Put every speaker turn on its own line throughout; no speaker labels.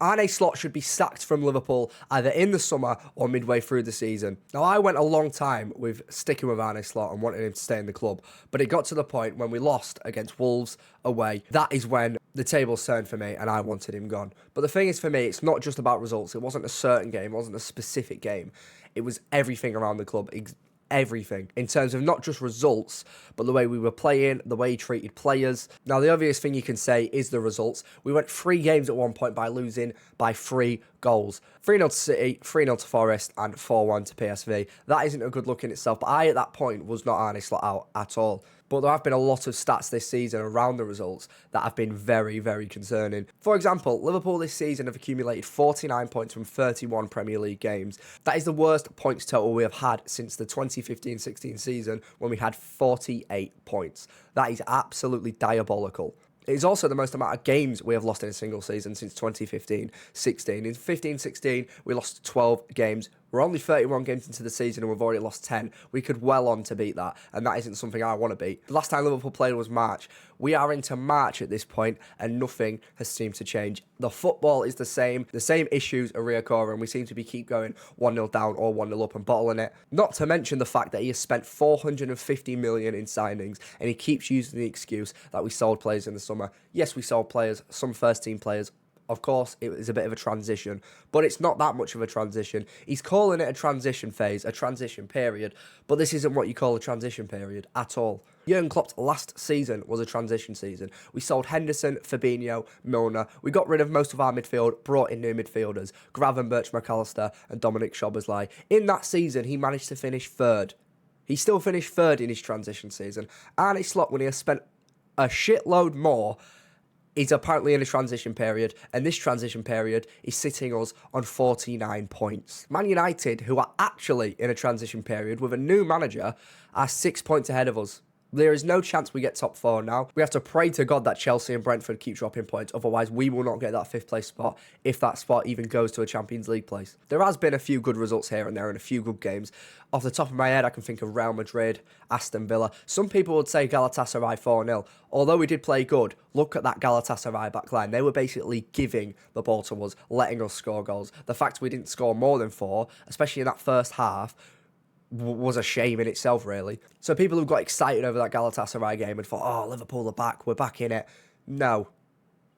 Arne Slot should be sacked from Liverpool either in the summer or midway through the season. Now, I went a long time with sticking with Arne Slot and wanting him to stay in the club, but it got to the point when we lost against Wolves away. That is when the tables turned for me and I wanted him gone. But the thing is, for me, it's not just about results. It wasn't a certain game, it wasn't a specific game. It was everything around the club. Everything in terms of not just results, but the way we were playing, the way he treated players. Now, the obvious thing you can say is the results. We went 3 games at one point by losing by 3 goals. 3-0 to City, 3-0 to Forest, and 4-1 to PSV. That isn't a good look in itself, but I, at that point, was not Arne Slot out at all. But there have been a lot of stats this season around the results that have been very, very concerning. For example, Liverpool this season have accumulated 49 points from 31 Premier League games. That is the worst points total we have had since the 2015-16 season, when we had 48 points. That is absolutely diabolical. It is also the most amount of games we have lost in a single season since 2015-16. In 15-16, we lost 12 games. We're only 31 games into the season and we've already lost 10. We could well on to beat that, and that isn't something I want to beat. The last time Liverpool played was March. We are into March at this point, and nothing has seemed to change. The football is the same issues are reoccurring. We seem to be keep going 1-0 down or 1-0 up and bottling it. Not to mention the fact that he has spent 450 million in signings, and he keeps using the excuse that we sold players in the summer. Yes, we sold players, some first team players. Of course, it was a bit of a transition, but it's not that much of a transition. He's calling it a transition phase, a transition period, but this isn't what you call a transition period at all. Jurgen Klopp's last season was a transition season. We sold Henderson, Fabinho, Milner. We got rid of most of our midfield, brought in new midfielders, Gravenberch, McAllister, and Dominic Szoboszlai. In that season, he managed to finish 3rd. He still finished 3rd in his transition season. Arne Slot, when he has spent a shitload more, is apparently in a transition period, and this transition period is sitting us on 49 points. Man United, who are actually in a transition period with a new manager, are 6 points ahead of us. There is no chance we get top 4 now. We have to pray to God that Chelsea and Brentford keep dropping points, otherwise we will not get that 5th place spot, if that spot even goes to a Champions League place. There has been a few good results here and there and a few good games. Off the top of my head, I can think of Real Madrid, Aston Villa. Some people would say Galatasaray 4-0. Although we did play good, look at that Galatasaray back line. They were basically giving the ball to us, letting us score goals. The fact we didn't score more than 4, especially in that first half, was a shame in itself, really. So people who got excited over that Galatasaray game and thought, oh, Liverpool are back, we're back in it. No,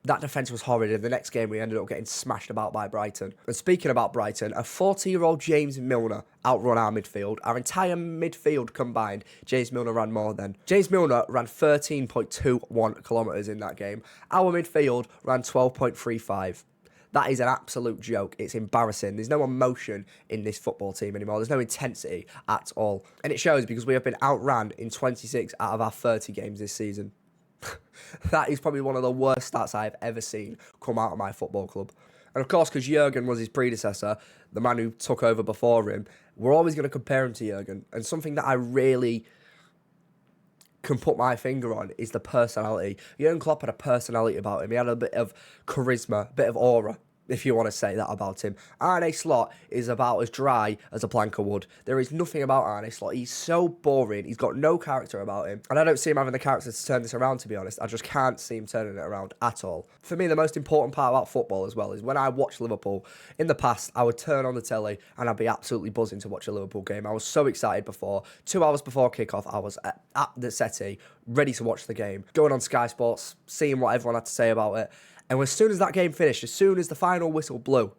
that defence was horrid. In the next game, we ended up getting smashed about by Brighton. And speaking about Brighton, a 40-year-old James Milner outrun our midfield. Our entire midfield combined, James Milner ran more than. James Milner ran 13.21 kilometres in that game. Our midfield ran 12.35. That is an absolute joke. It's embarrassing. There's no emotion in this football team anymore. There's no intensity at all. And it shows because we have been outran in 26 out of our 30 games this season. That is probably one of the worst stats I have ever seen come out of my football club. And of course, because Jurgen was his predecessor, the man who took over before him, we're always going to compare him to Jurgen. And something that I really can put my finger on is the personality. Jurgen Klopp had a personality about him. He had a bit of charisma, a bit of aura, if you want to say that about him. Arne Slot is about as dry as a plank of wood. There is nothing about Arne Slot. He's so boring. He's got no character about him. And I don't see him having the character to turn this around, to be honest. I just can't see him turning it around at all. For me, the most important part about football as well is when I watch Liverpool, in the past, I would turn on the telly and I'd be absolutely buzzing to watch a Liverpool game. I was so excited before. 2 hours before kickoff, I was at the settee, ready to watch the game. Going on Sky Sports, seeing what everyone had to say about it. And as soon as that game finished, as soon as the final whistle blew,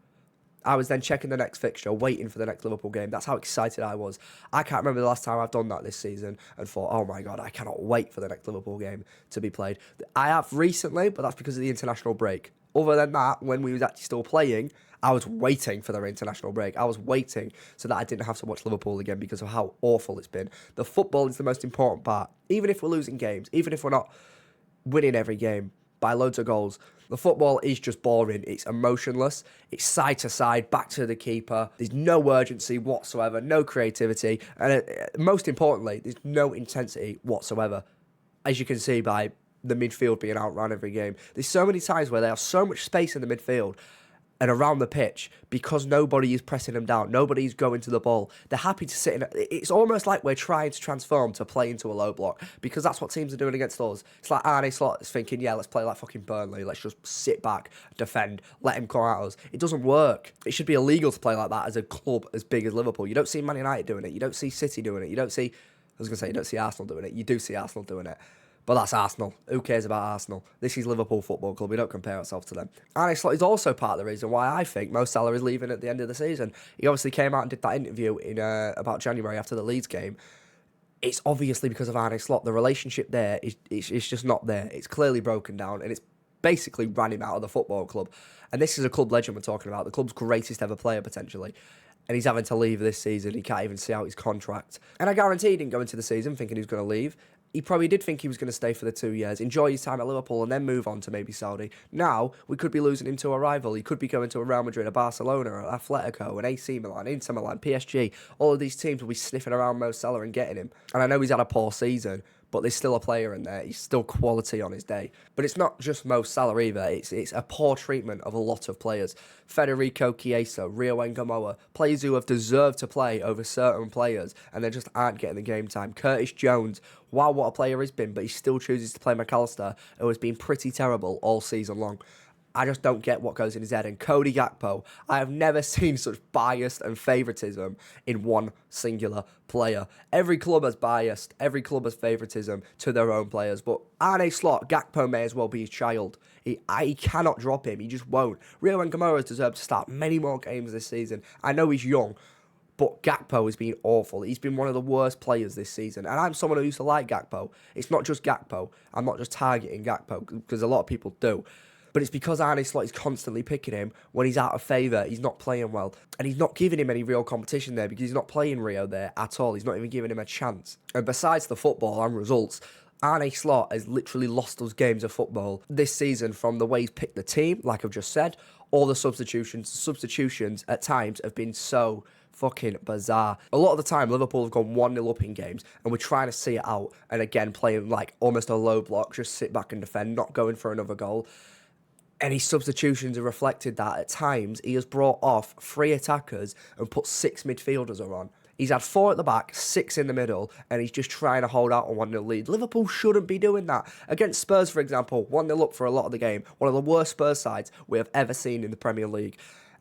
I was then checking the next fixture, waiting for the next Liverpool game. That's how excited I was. I can't remember the last time I've done that this season and thought, oh my God, I cannot wait for the next Liverpool game to be played. I have recently, but that's because of the international break. Other than that, when we was actually still playing, I was waiting for their international break. I was waiting so that I didn't have to watch Liverpool again because of how awful it's been. The football is the most important part. Even if we're losing games, even if we're not winning every game by loads of goals, the football is just boring. It's emotionless. It's side to side, back to the keeper. There's no urgency whatsoever, no creativity. And most importantly, there's no intensity whatsoever, as you can see by the midfield being outrun every game. There's so many times where they have so much space in the midfield and around the pitch, because nobody is pressing them down, nobody's going to the ball, they're happy to sit in. It's almost like we're trying to transform to play into a low block, because that's what teams are doing against us. It's like Arne Slot is thinking, yeah, let's play like fucking Burnley, let's just sit back, defend, let him come at us. It doesn't work. It should be illegal to play like that as a club as big as Liverpool. You don't see Man United doing it, you don't see City doing it, you don't see Arsenal doing it, you do see Arsenal doing it. But that's Arsenal. Who cares about Arsenal? This is Liverpool Football Club. We don't compare ourselves to them. Arne Slot is also part of the reason why I think Mo Salah is leaving at the end of the season. He obviously came out and did that interview in about January after the Leeds game. It's obviously because of Arne Slot. The relationship there is just not there. It's clearly broken down, and it's basically ran him out of the football club. And this is a club legend we're talking about, the club's greatest ever player potentially. And he's having to leave this season. He can't even see out his contract. And I guarantee he didn't go into the season thinking he was going to leave. He probably did think he was going to stay for the 2 years, enjoy his time at Liverpool, and then move on to maybe Saudi. Now, we could be losing him to a rival. He could be going to a Real Madrid, a Barcelona, an Atletico, an AC Milan, Inter Milan, PSG. All of these teams will be sniffing around Mo Salah and getting him. And I know he's had a poor season, but there's still a player in there. He's still quality on his day. But it's not just Mo Salah either. It's a poor treatment of a lot of players. Federico Chiesa, Rio Ngamoa, players who have deserved to play over certain players, and they just aren't getting the game time. Curtis Jones, wow, what a player he's been, but he still chooses to play McAllister, who has been pretty terrible all season long. I just don't get what goes in his head. And Cody Gakpo, I have never seen such bias and favouritism in one singular player. Every club has bias, every club has favouritism to their own players. But Arne Slot, Gakpo may as well be his child. He cannot drop him, he just won't. Rio Ngamoa has deserved to start many more games this season. I know he's young, but Gakpo has been awful. He's been one of the worst players this season. And I'm someone who used to like Gakpo. It's not just Gakpo. I'm not just targeting Gakpo, because a lot of people do. But it's because Arne Slot is constantly picking him when he's out of favour, he's not playing well. And he's not giving him any real competition there, because he's not playing Rio there at all. He's not even giving him a chance. And besides the football and results, Arne Slot has literally lost us games of football this season from the way he's picked the team, like I've just said, or the substitutions. Substitutions at times have been so fucking bizarre. A lot of the time, Liverpool have gone 1-0 up in games, and we're trying to see it out. And again, playing like almost a low block, just sit back and defend, not going for another goal. And his substitutions have reflected that. At times, he has brought off 3 attackers and put 6 midfielders on. He's had 4 at the back, 6 in the middle, and he's just trying to hold out a 1-0 lead. Liverpool shouldn't be doing that. Against Spurs, for example, 1-0 up for a lot of the game. One of the worst Spurs sides we have ever seen in the Premier League.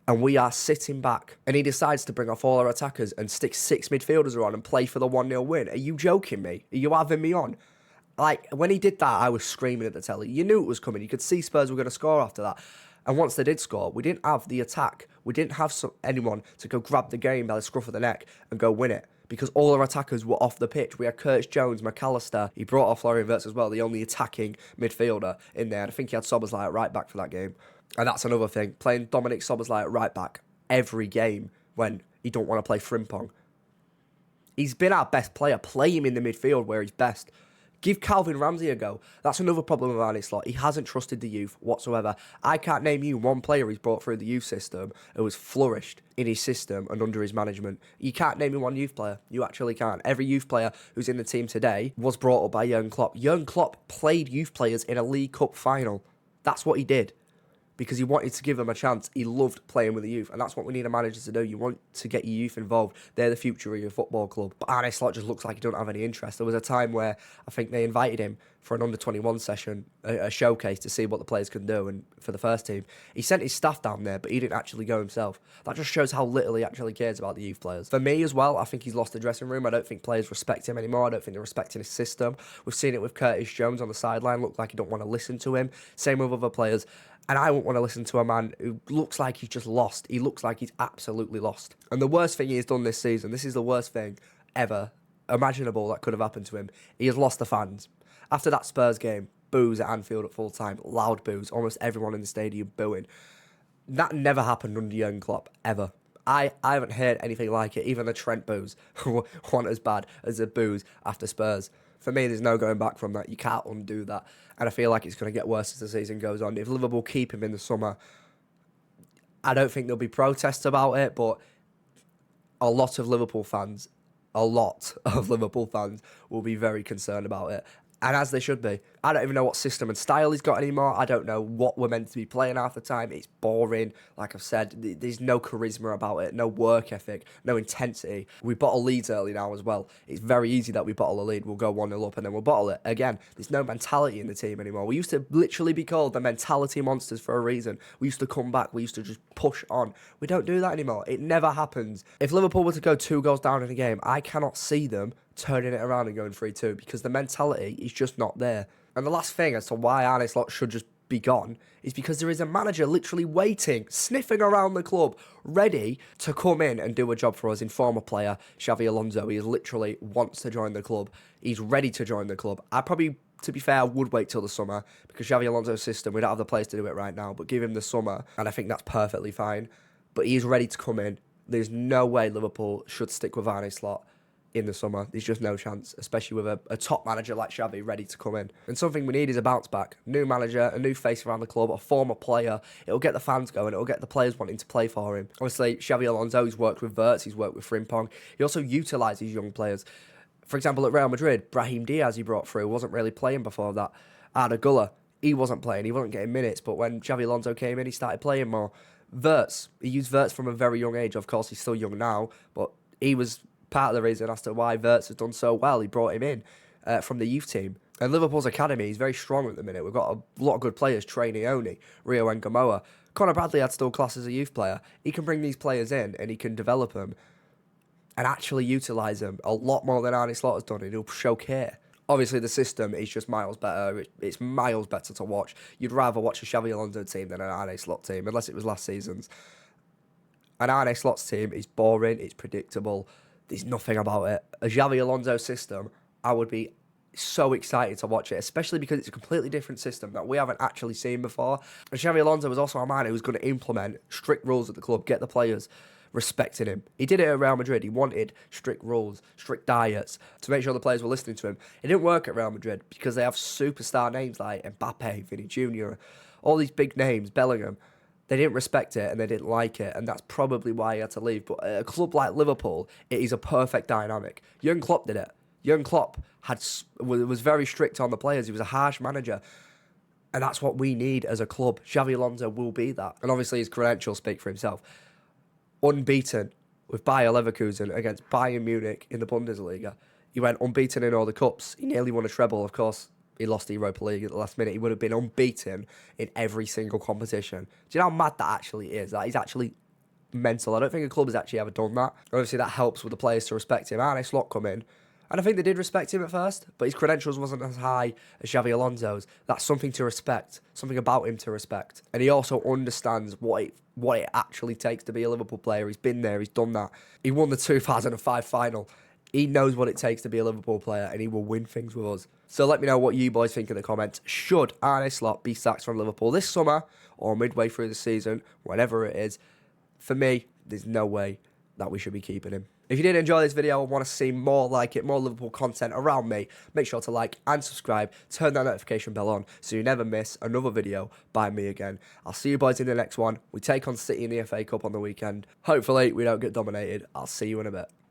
And we are sitting back. And he decides to bring off all our attackers and stick 6 midfielders on and play for the 1-0 win. Are you joking me? Are you having me on? Like, when he did that, I was screaming at the telly. You knew it was coming. You could see Spurs were going to score after that. And once they did score, we didn't have the attack. We didn't have anyone to go grab the game by the scruff of the neck and go win it, because all our attackers were off the pitch. We had Curtis Jones, McAllister. He brought off Florian Wirtz as well, the only attacking midfielder in there. And I think he had Szoboszlai at right back for that game. And that's another thing. Playing Dominic Szoboszlai at right back every game when he don't want to play Frimpong. He's been our best player. Play him in the midfield where he's best. Give Calvin Ramsey a go. That's another problem with Arne Slot. He hasn't trusted the youth whatsoever. I can't name you one player he's brought through the youth system who has flourished in his system and under his management. You can't name me one youth player. You actually can't. Every youth player who's in the team today was brought up by Jurgen Klopp. Jurgen Klopp played youth players in a League Cup final. That's what he did, because he wanted to give them a chance. He loved playing with the youth, and that's what we need a manager to do. You want to get your youth involved. They're the future of your football club. But Arne Slot just looks like he don't have any interest. There was a time where I think they invited him for an under-21 session, a showcase to see what the players can do, and for the first team. He sent his staff down there, but he didn't actually go himself. That just shows how little he actually cares about the youth players. For me as well, I think he's lost the dressing room. I don't think players respect him anymore. I don't think they're respecting his system. We've seen it with Curtis Jones on the sideline. Look like he don't want to listen to him. Same with other players. And I won't want to listen to a man who looks like he's just lost. He looks like he's absolutely lost. And the worst thing he has done this season, this is the worst thing ever imaginable that could have happened to him. He has lost the fans. After that Spurs game, boos at Anfield at full time, loud boos, almost everyone in the stadium booing. That never happened under Jurgen Klopp, ever. I haven't heard anything like it. Even the Trent boos weren't as bad as the boos after Spurs. For me, there's no going back from that. You can't undo that. And I feel like it's going to get worse as the season goes on. If Liverpool keep him in the summer, I don't think there'll be protests about it, but a lot of Liverpool fans will be very concerned about it. And as they should be. I don't even know what system and style he's got anymore. I don't know what we're meant to be playing half the time. It's boring. Like I've said, there's no charisma about it, no work ethic, no intensity. We bottle leads early now as well. It's very easy that we bottle a lead. We'll go 1-0 up and then we'll bottle it. Again, there's no mentality in the team anymore. We used to literally be called the mentality monsters for a reason. We used to come back. We used to just push on. We don't do that anymore. It never happens. If Liverpool were to go 2 goals down in a game, I cannot see them turning it around and going 3-2 because the mentality is just not there. And the last thing as to why Arne Slot should just be gone is because there is a manager literally waiting, sniffing around the club, ready to come in and do a job for us in former player Xavi Alonso. He literally wants to join the club. He's ready to join the club. I probably, to be fair, would wait till the summer because Xavi Alonso's system, we don't have the players to do it right now, but give him the summer and I think that's perfectly fine. But he's ready to come in. There's no way Liverpool should stick with Arne Slot in the summer. There's just no chance, especially with a top manager like Xavi ready to come in. And something we need is a bounce back. New manager, a new face around the club, a former player. It'll get the fans going. It'll get the players wanting to play for him. Obviously, Xavi Alonso, he's worked with Wirtz, he's worked with Frimpong. He also utilises young players. For example, at Real Madrid, Brahim Diaz he brought through wasn't really playing before that. Arda Güler, he wasn't playing. He wasn't getting minutes. But when Xavi Alonso came in, he started playing more. Wirtz, he used Wirtz from a very young age. Of course, he's still young now, but he was part of the reason as to why Wirtz has done so well. He brought him in from the youth team. And Liverpool's academy is very strong at the minute. We've got a lot of good players, Trey Nioni, Rio Ngamoa. Conor Bradley had still class as a youth player. He can bring these players in and he can develop them and actually utilise them a lot more than Arne Slot has done, and he'll show care. Obviously, the system is just miles better. It's miles better to watch. You'd rather watch a Xavi Alonso team than an Arne Slot team, unless it was last season's. An Arne Slot's team is boring, it's predictable. There's nothing about it. A Xavi Alonso system, I would be so excited to watch it, especially because it's a completely different system that we haven't actually seen before. And Xavi Alonso was also a man who was going to implement strict rules at the club, get the players respecting him. He did it at Real Madrid. He wanted strict rules, strict diets to make sure the players were listening to him. It didn't work at Real Madrid because they have superstar names like Mbappe, Vinny Jr., all these big names, Bellingham. They didn't respect it and they didn't like it, and that's probably why he had to leave. But at a club like Liverpool, it is a perfect dynamic. Jurgen Klopp did it. Jurgen Klopp was very strict on the players. He was a harsh manager, and that's what we need as a club. Xavi Alonso will be that, and obviously his credentials speak for himself. Unbeaten with Bayer Leverkusen against Bayern Munich in the Bundesliga. He went unbeaten in all the cups. He nearly won a treble, of course. He lost the Europa League at the last minute. He would have been unbeaten in every single competition. Do you know how mad that actually is? That is actually mental. I don't think a club has actually ever done that. Obviously, that helps with the players to respect him. Arne Slot come in, and I think they did respect him at first, but his credentials wasn't as high as Xavi Alonso's. That's something to respect, something about him to respect. And he also understands what it actually takes to be a Liverpool player. He's been there, he's done that. He won the 2005 final. He knows what it takes to be a Liverpool player, and he will win things with us. So let me know what you boys think in the comments. Should Arne Slot be sacked from Liverpool this summer or midway through the season, whatever it is? For me, there's no way that we should be keeping him. If you did enjoy this video and want to see more like it, more Liverpool content around me, make sure to like and subscribe, turn that notification bell on so you never miss another video by me again. I'll see you boys in the next one. We take on City in the FA Cup on the weekend. Hopefully we don't get dominated. I'll see you in a bit.